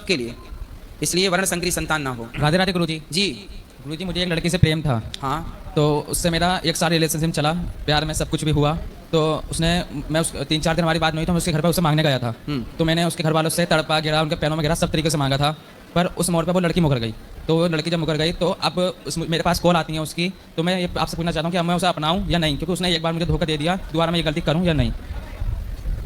सबके लिए, इसलिए वर्ण संकरी संतान ना हो। राधे राधे गुरुजी। जी गुरुजी, मुझे एक लड़की से प्रेम था। हाँ, तो उससे मेरा 1 साल रिलेशनशिप चला, प्यार में सब कुछ भी हुआ। तो मैं 3-4 दिन हमारी बात नहीं हुई, तो मैं उसके घर पर उसे मांगने गया था। तो मैंने उसके घर वालों से तड़पा गिरा, उनके पैरों में गिरा, सब तरीके से मांगा था। पर उस मोड़ पर वो लड़की मुकर गई। तो वो लड़की जब मुकर गई तो अब मेरे पास कॉल आती है उसकी। तो मैं ये आपसे पूछना चाहता हूँ कि अब मैं उसे अपनाऊँ या नहीं, क्योंकि उसने एक बार मुझे धोखा दे दिया, दोबारा मैं ये गलती करूँ या नहीं।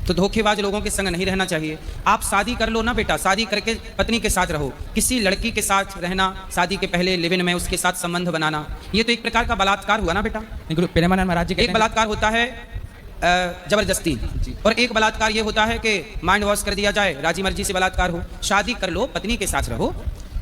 तो धोखेबाज लोगों के संग नहीं रहना चाहिए। आप शादी कर लो ना बेटा, शादी करके पत्नी के साथ रहो। किसी लड़की के साथ रहना, शादी के पहले लिव इन में उसके साथ संबंध बनाना, ये तो एक प्रकार का बलात्कार हुआ ना बेटा। गुरु प्रेमानंद महाराज जी, एक बलात्कार होता है जबरदस्ती, और एक बलात्कार ये होता है कि माइंड वॉश कर दिया जाए, राजी मर्जी से बलात्कार हो। शादी कर लो, पत्नी के साथ रहो।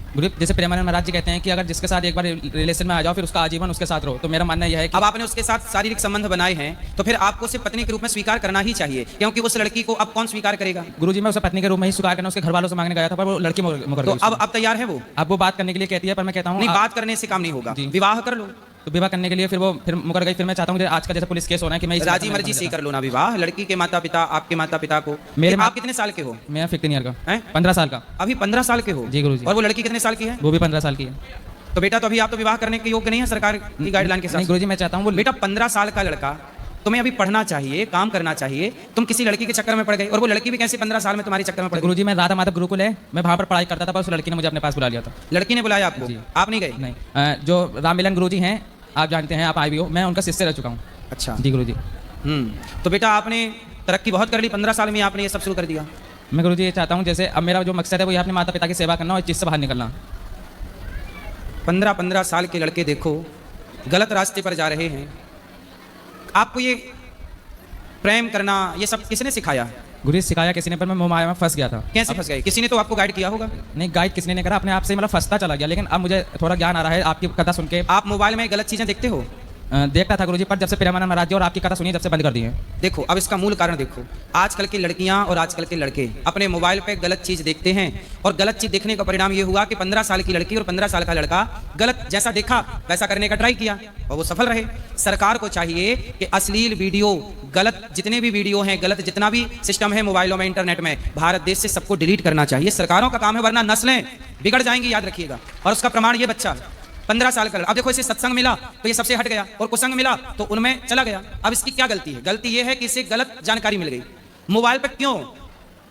गुरु जैसे प्रेमानंद महाराज जी कहते हैं कि अगर जिसके साथ एक बार रिलेशन में आ जाओ फिर उसका आजीवन उसके साथ रहो। तो मेरा मानना यह है कि अब आपने उसके साथ शारीरिक संबंध बनाए हैं तो फिर आपको उसे पत्नी के रूप में स्वीकार करना ही चाहिए, क्योंकि उस लड़की को अब कौन स्वीकार करेगा। गुरुजी, मैं उसे पत्नी के रूप में ही स्वीकार करना उसके घर वालों से मांगने गया था, पर वो लड़की मुकर तो गई। अब तैयार है वो? अब वो बात करने के लिए कहती है, पर मैं कहता हूँ नहीं, बात करने से काम नहीं होगा, विवाह कर लो। तो विवाह करने के लिए फिर मुकर गई। फिर मैं चाहता हूँ आज का जैसे पुलिस केस होना है कि मैं राजी मर्जी से कर लो ना विवाह। लड़की के माता पिता, आपके माता पिता को, आप कितने साल के हो? मैं 15 ईयर का हैं? 15 साल का। अभी 15 साल के हो? जी गुरुजी। और वो लड़की कितने साल की है? वो भी 15 साल की है। तो बेटा तो अभी आप तो विवाह करने के योग्य नहीं है सरकार की गाइडलाइन के साथ। नहीं गुरुजी, मैं चाहता हूँ वो बेटा 15 साल का लड़का, तुम्हें अभी पढ़ना चाहिए, काम करना चाहिए, तुम किसी लड़की के चक्कर में पड़ गए। और वो लड़की भी कैसे 15 साल में तुम्हारे चक्कर में पड़ गई? गुरुजी, मैं राधा माधव गुरुकुल है, मैं वहाँ पर पढ़ाई करता था, पर उस लड़की ने मुझे अपने पास बुला लिया था। लड़की ने बुलाया आपको? आप नहीं गए? नहीं। जो राम मिलन गुरुजी हैं, आप जानते हैं, आप आए भी हो, मैं उनका शिष्य रह चुका हूँ। अच्छा जी गुरुजी। तो बेटा आपने तरक्की बहुत कर ली, 15 साल में आपने ये सब शुरू कर दिया। मैं गुरुजी ये चाहता हूँ, जैसे अब मेरा जो मकसद है वो ये अपने माता पिता की सेवा करना और इस चीज़ से बाहर निकलना। 15 साल के लड़के देखो गलत रास्ते पर जा रहे हैं। आपको ये प्रेम करना ये सब किसने सिखाया? गुरु सिखाया किसी ने, पर मैं मोह में फंस गया था। कैसे फंस गए? किसी ने तो आपको गाइड किया होगा। नहीं, गाइड किसी ने नहीं करा, अपने आप से मतलब फंसता चला गया। लेकिन अब मुझे थोड़ा ज्ञान आ रहा है आपकी कथा सुन के। आप मोबाइल में गलत चीजें देखते हो? देखता था गुरुजी, पर जब से प्रेमानंद महाराज जी और आपकी कथा सुनी जब से बंद कर दी है। देखो अब इसका मूल कारण देखो, आजकल की लड़कियां और आजकल के लड़के अपने मोबाइल पे गलत चीज देखते हैं, और गलत चीज देखने का परिणाम ये हुआ कि 15 साल की लड़की और 15 साल का लड़का गलत जैसा देखा वैसा करने का ट्राई किया और वो सफल रहे। सरकार को चाहिए कि अश्लील वीडियो, गलत जितने भी वीडियो हैं, गलत जितना भी सिस्टम है मोबाइलों में, इंटरनेट में, भारत देश से सबको डिलीट करना चाहिए। सरकारों का काम है, वरना नस्लें बिगड़ जाएंगी, याद रखिएगा। और उसका प्रमाण ये बच्चा 15 साल का। अब देखो इसे सत्संग मिला तो ये सबसे हट गया, और कुसंग मिला तो उनमें चला गया। अब इसकी क्या गलती है? गलती ये है कि इसे गलत जानकारी मिल गई। मोबाइल पर क्यों?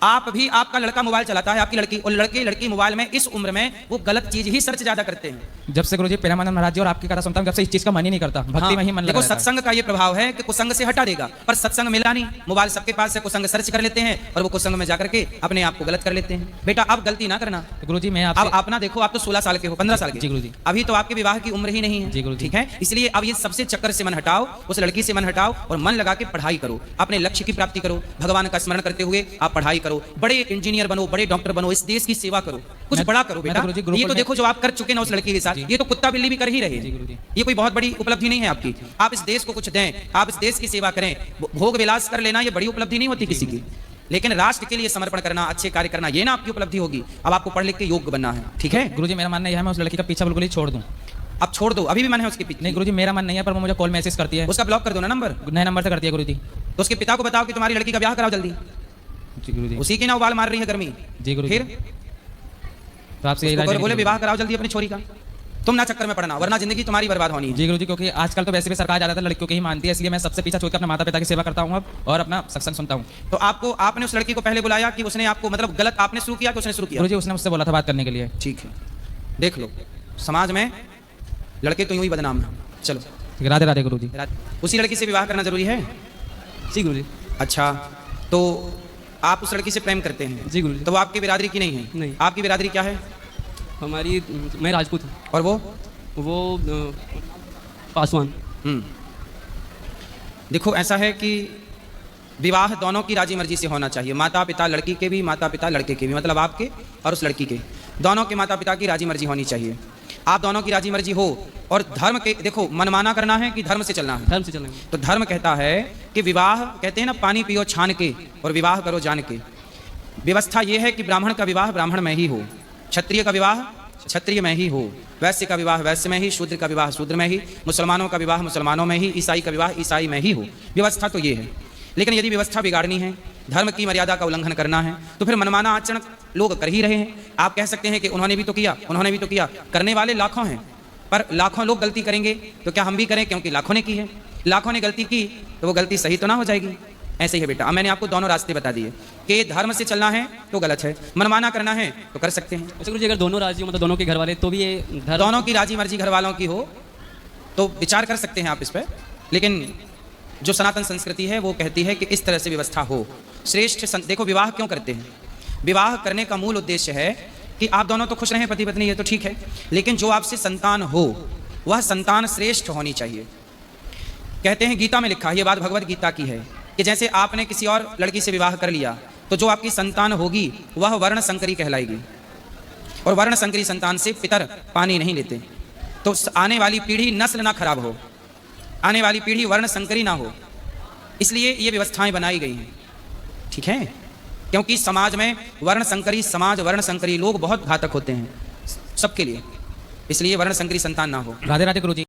आप भी, आपका लड़का मोबाइल चलाता है, आपकी लड़की, और लड़की मोबाइल में इस उम्र में वो गलत चीज ही सर्च ज्यादा करते हैं। जब से गुरुजी प्रेमानंद महाराज जी और आपकी कथा सुनता हूं, जब से इस चीज का मन ही नहीं करता, भक्ति में ही मन लगा। देखो सत्संग का ये प्रभाव है कि कुसंग से हटा देगा, पर सत्संग मिला नहीं, मोबाइल सबके पास है, कुसंग सर्च कर लेते हैं और वो कुसंग में जाकर के अपने आप को गलत कर लेते हैं। बेटा अब गलती ना करना। गुरुजी मैं अब अपना देखो, आप तो 16 साल के हो, 15 साल के। जी गुरुजी। अभी तो आपके विवाह की उम्र ही नहीं है। जी गुरुजी। ठीक है, इसलिए अब ये सबसे चक्कर से मन हटाओ, उस लड़की से मन हटाओ और मन लगा के पढ़ाई करो, अपने लक्ष्य की प्राप्ति करो, भगवान का स्मरण करते हुए आप पढ़ाई करो, बड़े इंजीनियर बनो, बड़े डॉक्टर बनो, इस देश की सेवा करो, कुछ बड़ा करो बेटा। ये तो देखो जो आप कर चुके ना उस लड़की के साथ, ये तो कुत्ता बिल्ली भी कर ही रहे हैं। ये कोई बहुत बड़ी उपलब्धि नहीं है आपकी। आप इस देश को कुछ दें, आप इस देश की सेवा करें, भोग विलास कर लेना ये बड़ी उपलब्धि नहीं होती किसी की, लेकिन राष्ट्र के लिए समर्पण करना, अच्छे कार्य करना, ये ना आपकी उपलब्धि होगी। अब आपको पढ़ लिख के योग्य बनना है। ठीक है गुरुजी, मेरा मानना यह है मैं उस लड़की का पीछा बिल्कुल ही छोड़ दूं। अब छोड़ दो, अभी भी मन है उसके पीछे? नहीं गुरुजी, मेरा मन नहीं है, पर वो मुझे कॉल मैसेज करती है। उसका ब्लॉक कर दो ना नंबर। नए नंबर से करती है गुरुजी। तो उसके पिता को बताओ कि तुम्हारी लड़की का ब्याह कराओ जल्दी। जी गुरुजी। उसी की ना उबाल मार रही है गर्मी। जी गुरुजी। फिर तो आपसे बोले विवाह कराओ जल्दी अपनी छोरी का, तुम ना चक्कर में पड़ना, वरना जिंदगी तुम्हारी बर्बाद होनी है। जी गुरुजी, क्योंकि आजकल तो वैसे भी सरकार ज्यादातर लड़कियों की ही मानती है, इसलिए मैं सबसे पीछा छोड़ कर अपने माता पिता की सेवा करता हूँ अब, और अपना सत्संग सुनता हूँ। तो आपने उस लड़की को पहले बुलाया कि उसने आपको, मतलब गलत आपने शुरू किया कि उसने शुरू किया? गुरुजी उसने मुझसे बोला था बात करने के लिए। ठीक है, देख लो समाज में लड़के तो यूं ही बदनाम है। चलो राधे राधे गुरुजी। उसी लड़की से विवाह करना जरूरी है? जी गुरुजी। अच्छा, तो आप उस लड़की से प्रेम करते हैं? जी गुरुजी। तो वो आपकी बिरादरी की नहीं है? नहीं। आपकी बिरादरी क्या है? हमारी, मैं राजपूत हूँ। और वो पासवान। देखो ऐसा है कि विवाह दोनों की राजी मर्जी से होना चाहिए, माता पिता लड़की के भी, माता पिता लड़के के भी, मतलब आपके और उस लड़की के, दोनों के माता पिता की राजी मर्जी होनी चाहिए। आप दोनों की राजी मर्जी हो, और धर्म के, देखो मनमाना करना है कि धर्म से चलना है? धर्म से चलेंगे। तो धर्म कहता है कि विवाह, कहते हैं ना पानी पियो छान के और विवाह करो जान के। व्यवस्था यह है कि ब्राह्मण का विवाह ब्राह्मण में ही हो, क्षत्रिय का विवाह क्षत्रिय में ही हो, वैश्य का विवाह वैश्य में ही, शूद्र का विवाह शूद्र में ही, मुसलमानों का विवाह मुसलमानों में ही, ईसाई का विवाह ईसाई में ही हो। व्यवस्था तो ये है। लेकिन यदि व्यवस्था बिगाड़नी है धर्म की मर्यादा का उल्लंघन करना है, तो फिर मनमाना आचरण लोग कर ही रहे हैं। आप कह सकते हैं कि उन्होंने भी तो किया, उन्होंने भी तो किया। करने वाले लाखों हैं, पर लाखों लोग गलती करेंगे तो क्या हम भी करें? क्योंकि लाखों ने की है। लाखों ने गलती की तो वो गलती सही तो ना हो जाएगी। ऐसे ही है बेटा। अब मैंने आपको दोनों रास्ते बता दिए कि धर्म से चलना है तो गलत है, मनमाना करना है तो कर सकते हैं। अच्छा गुरुजी, अगर दोनों राजी हो, मतलब दोनों के घर वाले, तो भी ये धर्म दोनों की राजी मर्जी घर वालों की हो तो विचार कर सकते हैं आप इस पर। लेकिन जो सनातन संस्कृति है वो कहती है कि इस तरह से व्यवस्था हो। देखो विवाह क्यों करते हैं? विवाह करने का मूल उद्देश्य है कि आप दोनों तो खुश रहें पति पत्नी, ये तो ठीक है, लेकिन जो आपसे संतान हो वह संतान श्रेष्ठ होनी चाहिए। कहते हैं, गीता में लिखा है, ये बात भगवत गीता की है, कि जैसे आपने किसी और लड़की से विवाह कर लिया तो जो आपकी संतान होगी वह वर्ण संकरी कहलाएगी, और वर्ण संकरी संतान से पितर पानी नहीं लेते। तो आने वाली पीढ़ी नस्ल ना खराब हो, आने वाली पीढ़ी वर्ण संकरी ना हो, इसलिए ये व्यवस्थाएं बनाई गई हैं। ठीक है, क्योंकि समाज में वर्ण संकरी लोग बहुत घातक होते हैं सबके लिए, इसलिए वर्ण संकरी संतान ना हो। राधे राधे गुरुजी।